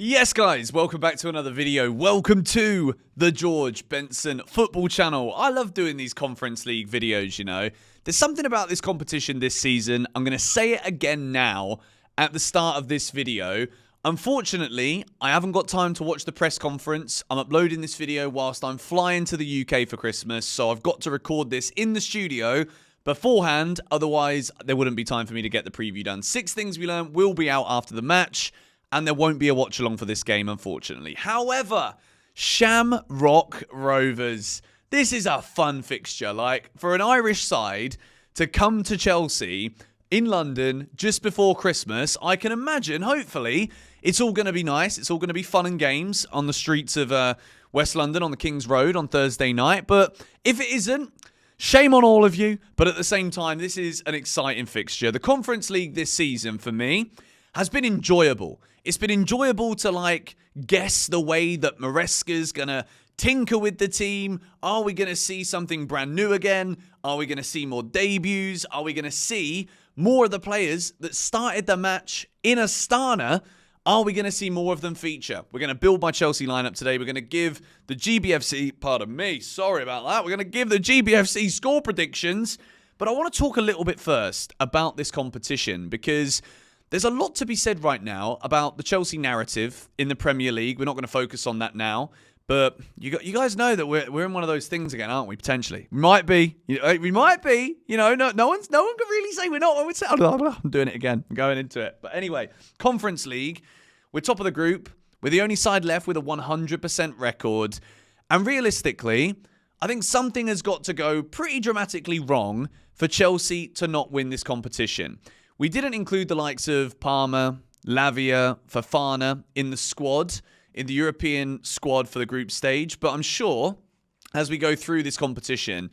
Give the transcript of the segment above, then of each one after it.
Yes, guys, welcome back to another video. Welcome to the George Benson Football Channel. I love doing these Conference League videos, you know. There's something about this competition this season. I'm going to say it again now at the start of this video. Unfortunately, I haven't got time to watch the press conference. I'm uploading this video whilst I'm flying to the UK for Christmas, so I've got to record this in the studio beforehand. Otherwise, there wouldn't be time for me to get the preview done. 6 Things We Learned will be out after the match. And there won't be a watch-along for this game, unfortunately. However, Shamrock Rovers. This is a fun fixture. Like, for an Irish side to come to Chelsea in London just before Christmas, I can imagine, hopefully, it's all going to be nice. It's all going to be fun and games on the streets of West London on the King's Road on Thursday night. But if it isn't, shame on all of you. But at the same time, this is an exciting fixture. The Conference League this season, for me, has been enjoyable. It's been enjoyable to, like, guess the way that Maresca's going to tinker with the team. Are we going to see something brand new again? Are we going to see more debuts? Are we going to see more of the players that started the match in Astana? Are we going to see more of them feature? We're going to build my Chelsea lineup today. We're going to give the GBFC, pardon me, sorry about that. We're going to give the GBFC score predictions. But I want to talk a little bit first about this competition because there's a lot to be said right now about the Chelsea narrative in the Premier League. We're not going to focus on that now. But you guys know that we're in one of those things again, aren't we? Potentially. We might be. We might be. You know, no one can really say we're not. I'm doing it again. I'm going into it. But anyway, Conference League. We're top of the group. We're the only side left with a 100% record. And realistically, I think something has got to go pretty dramatically wrong for Chelsea to not win this competition. We didn't include the likes of Palmer, Lavia, Fofana in the squad, in the European squad for the group stage. But I'm sure as we go through this competition,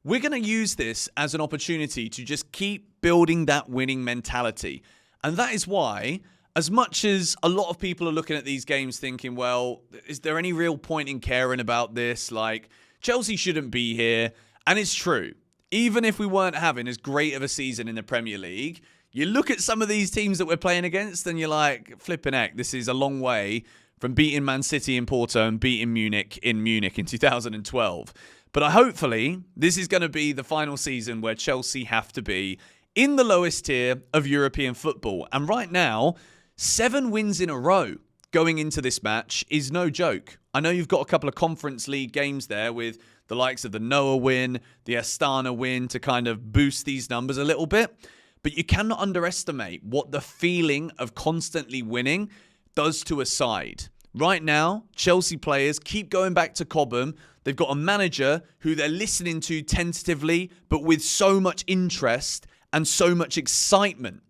we're going to use this as an opportunity to just keep building that winning mentality. And that is why, as much as a lot of people are looking at these games thinking, well, is there any real point in caring about this? Like, Chelsea shouldn't be here. And it's true. Even if we weren't having as great of a season in the Premier League, you look at some of these teams that we're playing against and you're like, flipping heck, this is a long way from beating Man City in Porto and beating Munich in 2012. But hopefully, this is going to be the final season where Chelsea have to be in the lowest tier of European football. And right now, 7 wins in a row going into this match is no joke. I know you've got a couple of Conference League games there with the likes of the Noah win, the Astana win to kind of boost these numbers a little bit. But you cannot underestimate what the feeling of constantly winning does to a side. Right now, Chelsea players keep going back to Cobham. They've got a manager who they're listening to tentatively, but with so much interest and so much excitement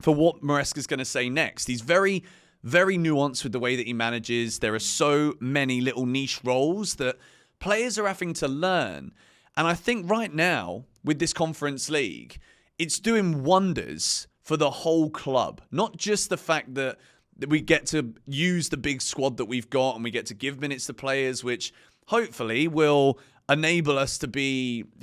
for what Maresca's going to say next. He's very, very nuanced with the way that he manages. There are so many little niche roles that players are having to learn. And I think right now, with this Conference League, it's doing wonders for the whole club. Not just the fact that we get to use the big squad that we've got and we get to give minutes to players, which hopefully will enable us to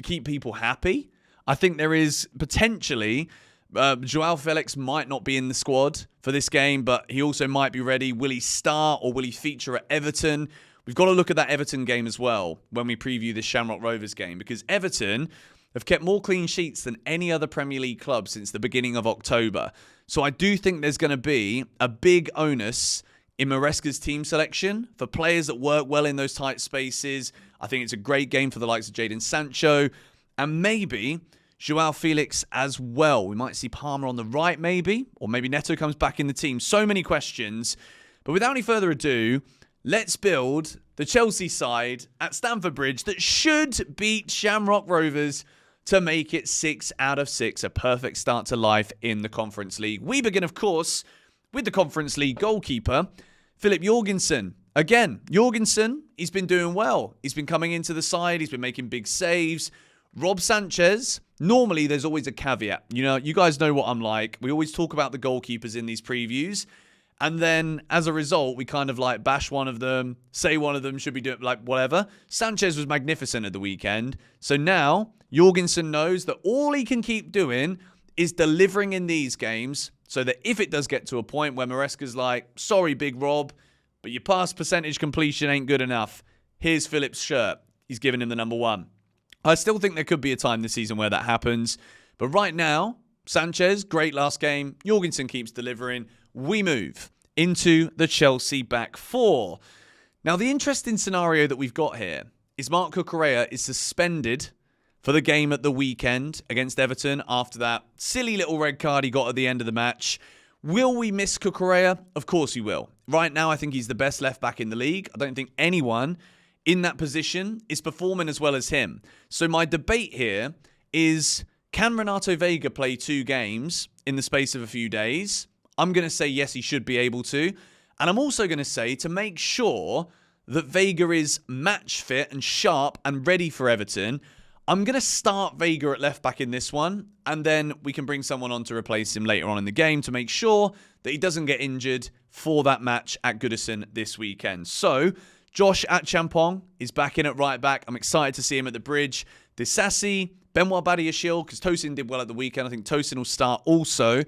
keep people happy. I think there is potentially, Joao Felix might not be in the squad for this game, but he also might be ready. Will he start or will he feature at Everton? We've got to look at that Everton game as well when we preview this Shamrock Rovers game, because Everton have kept more clean sheets than any other Premier League club since the beginning of October. So I do think there's going to be a big onus in Maresca's team selection for players that work well in those tight spaces. I think it's a great game for the likes of Jadon Sancho and maybe Joao Felix as well. We might see Palmer on the right maybe, or maybe Neto comes back in the team. So many questions. But without any further ado, let's build the Chelsea side at Stamford Bridge that should beat Shamrock Rovers to make it 6 out of 6, a perfect start to life in the Conference League. We begin, of course, with the Conference League goalkeeper, Philip Jorgensen. Again, Jorgensen, he's been doing well. He's been coming into the side. He's been making big saves. Rob Sanchez, normally there's always a caveat. You know, you guys know what I'm like. We always talk about the goalkeepers in these previews. And then, as a result, we kind of like bash one of them, say one of them should be doing like whatever. Sanchez was magnificent at the weekend. So now, Jorgensen knows that all he can keep doing is delivering in these games so that if it does get to a point where Maresca's like, sorry, Big Rob, but your pass percentage completion ain't good enough. Here's Phillips' shirt. He's giving him the number 1. I still think there could be a time this season where that happens. But right now, Sanchez, great last game. Jorgensen keeps delivering. We move into the Chelsea back 4. Now, the interesting scenario that we've got here is Marc Cucurella is suspended for the game at the weekend against Everton after that silly little red card he got at the end of the match. Will we miss Cucurella? Of course we will. Right now, I think he's the best left back in the league. I don't think anyone in that position is performing as well as him. So my debate here is, can Renato Vega play 2 games in the space of a few days? I'm going to say yes, he should be able to. And I'm also going to say, to make sure that Vega is match fit and sharp and ready for Everton, I'm going to start Vega at left back in this one, and then we can bring someone on to replace him later on in the game to make sure that he doesn't get injured for that match at Goodison this weekend. So, JustACoupleGs is back in at right back. I'm excited to see him at the bridge. Disasi, Benoit Badiashile, because Tosin did well at the weekend. I think Tosin will start also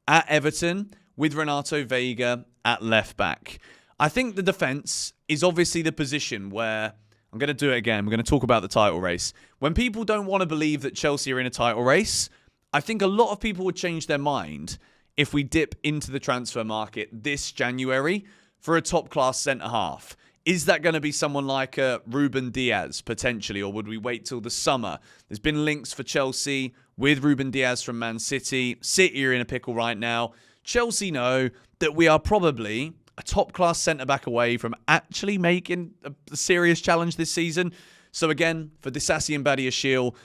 at Everton with Renato Vega at left back. I think the defence is obviously the position where, I'm going to do it again, we're going to talk about the title race. When people don't want to believe that Chelsea are in a title race, I think a lot of people would change their mind if we dip into the transfer market this January for a top-class centre-half. Is that going to be someone like Ruben Diaz, potentially, or would we wait till the summer? There's been links for Chelsea with Ruben Diaz from Man City. City are in a pickle right now. Chelsea know that we are probably a top-class centre-back away from actually making a serious challenge this season. So again, for Disasi and Badiashile,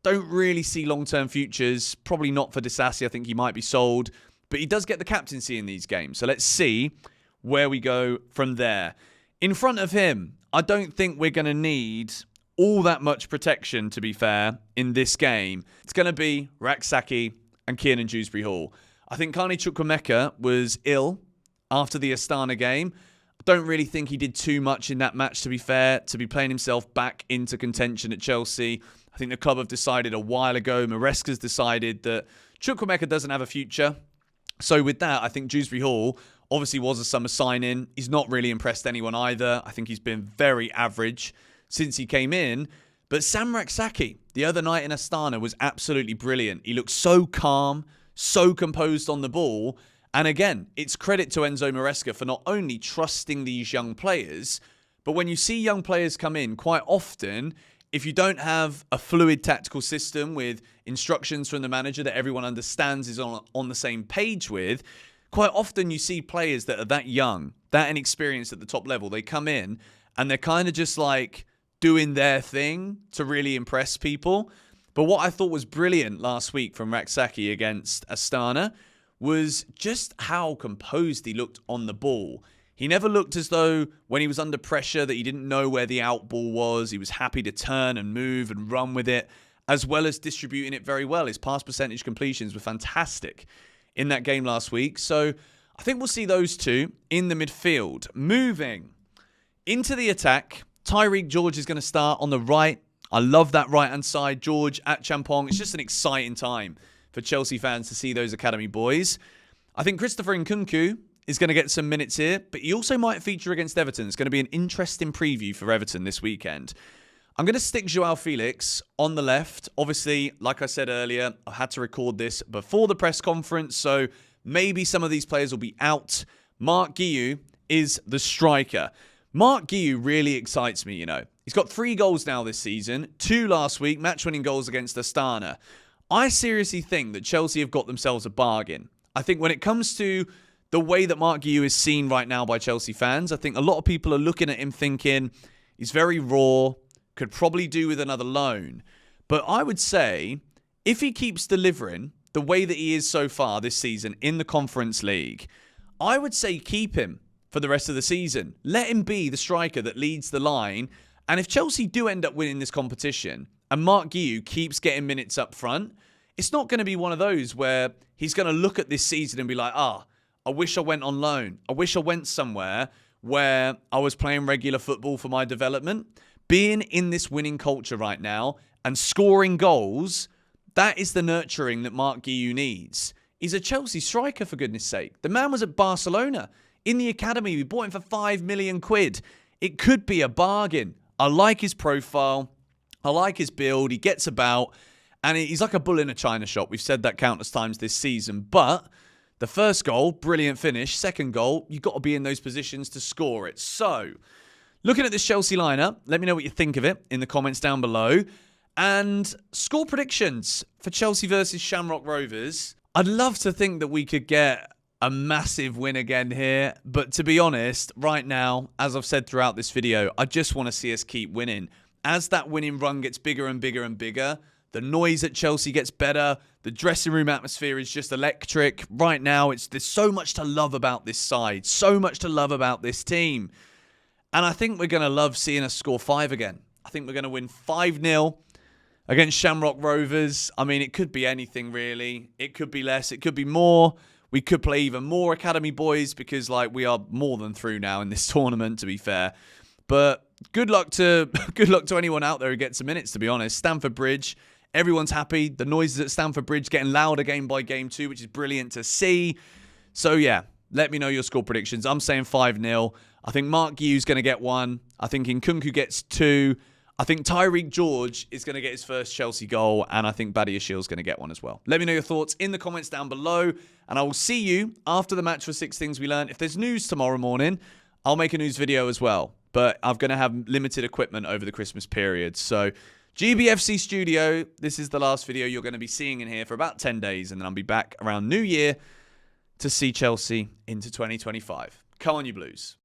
don't really see long-term futures. Probably not for Disasi. I think he might be sold. But he does get the captaincy in these games. So let's see where we go from there. In front of him, I don't think we're going to need all that much protection, to be fair, in this game. It's going to be Rak-Sakyi and Kiernan Dewsbury-Hall. I think Carney Chukwuemeka was ill after the Astana game. I don't really think he did too much in that match, to be fair, to be playing himself back into contention at Chelsea. I think the club have decided a while ago, Maresca's decided that Chukwuemeka doesn't have a future. So with that, I think Dewsbury-Hall obviously was a summer sign-in. He's not really impressed anyone either. I think he's been very average since he came in. But Sam Rak-Sakyi, the other night in Astana, was absolutely brilliant. He looked so calm, so composed on the ball. And again, it's credit to Enzo Maresca for not only trusting these young players, but when you see young players come in, quite often, if you don't have a fluid tactical system with instructions from the manager that everyone understands is on the same page with, quite often you see players that are that young, that inexperienced at the top level, they come in and they're kind of just like doing their thing to really impress people. But what I thought was brilliant last week from Rak-Sakyi against Astana was just how composed he looked on the ball. He never looked as though when he was under pressure that he didn't know where the out ball was. He was happy to turn and move and run with it, as well as distributing it very well. His pass percentage completions were fantastic in that game last week. So I think we'll see those two in the midfield. Moving into the attack, Tyreek George is going to start on the right. I love that right-hand side. JustACoupleGs. It's just an exciting time for Chelsea fans to see those academy boys. I think Christopher Nkunku is going to get some minutes here, but he also might feature against Everton. It's going to be an interesting preview for Everton this weekend. I'm going to stick Joao Felix on the left. Obviously, like I said earlier, I had to record this before the press conference, so maybe some of these players will be out. Marc Guiu is the striker. Marc Guiu really excites me, you know. He's got 3 goals now this season, 2 last week, match-winning goals against Astana. I seriously think that Chelsea have got themselves a bargain. I think when it comes to the way that Marc Guiu is seen right now by Chelsea fans, I think a lot of people are looking at him thinking he's very raw, could probably do with another loan. But I would say if he keeps delivering the way that he is so far this season in the Conference League, I would say keep him for the rest of the season. Let him be the striker that leads the line. And if Chelsea do end up winning this competition and Marc Guiu keeps getting minutes up front, it's not going to be one of those where he's going to look at this season and be like, I wish I went on loan. I wish I went somewhere where I was playing regular football for my development. Being in this winning culture right now and scoring goals, that is the nurturing that Marc Guiu needs. He's a Chelsea striker, for goodness sake. The man was at Barcelona in the academy. We bought him for 5 million quid. It could be a bargain. I like his profile. I like his build. He gets about. And he's like a bull in a china shop. We've said that countless times this season. But the first goal, brilliant finish. Second goal, you've got to be in those positions to score it. So, looking at this Chelsea lineup, let me know what you think of it in the comments down below. And score predictions for Chelsea versus Shamrock Rovers. I'd love to think that we could get a massive win again here. But to be honest, right now, as I've said throughout this video, I just want to see us keep winning. As that winning run gets bigger and bigger and bigger, the noise at Chelsea gets better. The dressing room atmosphere is just electric. Right now, there's so much to love about this side. So much to love about this team. And I think we're going to love seeing us score 5 again. I think we're going to win 5-0 against Shamrock Rovers. I mean, it could be anything, really. It could be less. It could be more. We could play even more academy boys because, like, we are more than through now in this tournament, to be fair. But good luck to anyone out there who gets some minutes, to be honest. Stamford Bridge. Everyone's happy. The noises at Stamford Bridge getting louder game by game too, which is brilliant to see. So, yeah, let me know your score predictions. I'm saying 5-0. I think Mark Guiu's going to get 1. I think Nkunku gets 2. I think Tyreek George is going to get his first Chelsea goal. And I think Badiashiel's going to get 1 as well. Let me know your thoughts in the comments down below. And I will see you after the match for 6 Things We Learned. If there's news tomorrow morning, I'll make a news video as well. But I'm going to have limited equipment over the Christmas period. So, GBFC Studio, this is the last video you're going to be seeing in here for about 10 days. And then I'll be back around New Year to see Chelsea into 2025. Come on, you Blues.